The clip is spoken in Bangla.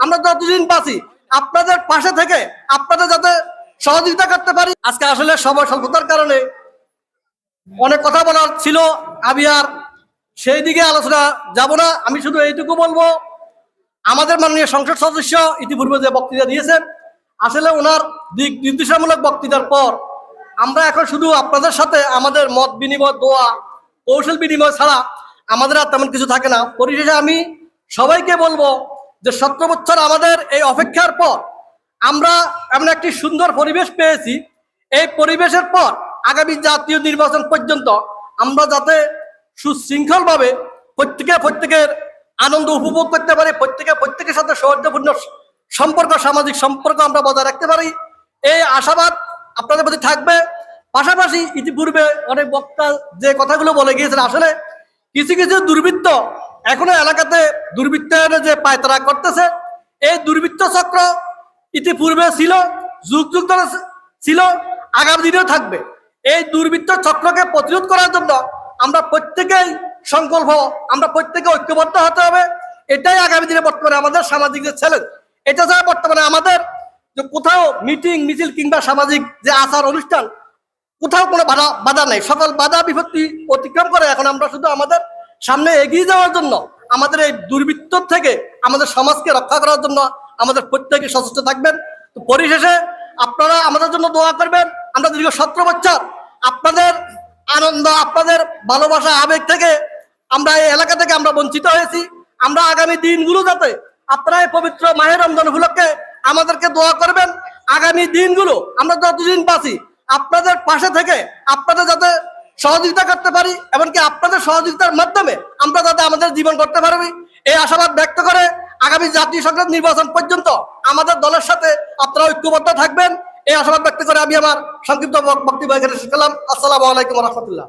আমরা যতদিন বাঁচি আপনাদের পাশে থেকে আপনাদের যাতে সহযোগিতা করতে পারি। আজকে আসলে সময় স্বল্পতার কারণে অনেক কথা বলার ছিল, আমি আর সেই দিকে আলোচনা যাব না। আমি শুধু এইটুকু বলবো, আমাদের মাননীয় সংসদ সদস্য ইতিপূর্বে যে বক্তৃতা দিয়েছেন, আসলে ওনার দিক নির্দেশামূলক বক্তৃতার পর আমরা এখন শুধু আপনাদের সাথে আমাদের মত বিনিময়, দোয়া, কৌশল বিনিময় ছাড়া আমাদের আর তেমন কিছু থাকে না। পরিশেষে আমি সবাইকে বলবো যে 17 বছর আমাদের এই অপেক্ষার পর আমরা এমন একটি সুন্দর পরিবেশ পেয়েছি। এই পরিবেশের পর আগামী জাতীয় নির্বাচন পর্যন্ত আমরা যাতে সুশৃঙ্খলভাবে প্রত্যেকের আনন্দ উপভোগ করতে পারি, প্রত্যেকের সাথে সৌহার্দ্যপূর্ণ সম্পর্ক, সামাজিক সম্পর্ক আমরা বজায় রাখতে পারি, এই আশাবাদ আপনাদের প্রতি থাকবে। পাশাপাশি ইতিপূর্বে অনেক বক্তা যে কথাগুলো বলে গিয়েছেন, আসলে কিছু কিছু দুর্বৃত্ত এখনো এলাকাতে দুর্বৃত্তায়নের যে পায়তারা করতেছে, এই দুর্বৃত্ত চক্র ইতিপূর্বে ছিল, যুগ যুগ ধরে ছিল, আগামী দিনেও থাকবে। এই দুর্বৃত্ত চক্রকে প্রতিরোধ করার জন্য আমরা প্রত্যেকেই সংকল্প, আমরা প্রত্যেকে ঐক্যবদ্ধ হতে হবে। এটাই আগামী দিনে বর্তমানে আমাদের সামাজিক যে চ্যালেঞ্জ। এটা ছাড়া বর্তমানে আমাদের যে কোথাও মিটিং মিছিল কিংবা সামাজিক যে আচার অনুষ্ঠান, কোথাও কোনো বাধা নেই। সকল বাধা বিপত্তি অতিক্রম করে এখন আমরা শুধু আমাদের সামনে এগিয়ে যাওয়ার জন্য, আমাদের এই দুর্বৃত্ত থেকে আমাদের সমাজকে রক্ষা করার জন্য আমাদের প্রত্যেকে সচেষ্ট থাকবেন। তো পরিশেষে আপনারা আমাদের জন্য দোয়া করবেন। আমরা দীর্ঘ 17 বছর আপনাদের আনন্দ, আপনাদের ভালোবাসা, আবেগ থেকে আমরা এই এলাকা থেকে আমরা বঞ্চিত হয়েছি। আমরা আগামী দিনগুলো যাতে আপনারা এই পবিত্র মাহে রমজান উপলক্ষে আমাদেরকে দোয়া করবেন। আগামী দিনগুলো আমরা যতদিন বাঁচি আপনাদের পাশে থেকে আপনাদের যাতে সহযোগিতা করতে পারি, এমনকি আপনাদের সহযোগিতার মাধ্যমে আমরা যাতে আমাদের জীবন করতে পারি, এই আশাবাদ ব্যক্ত করে আগামী জাতীয় সংসদ নির্বাচন পর্যন্ত আমাদের দলের সাথে আপনারা ঐক্যবদ্ধ থাকবেন, এই আশাবাদ ব্যক্ত করে আমি আমার সংক্ষিপ্ত বক্তব্য এখানে শেষ করলাম। আসসালামু আলাইকুম ওয়া রাহমাতুল্লাহ।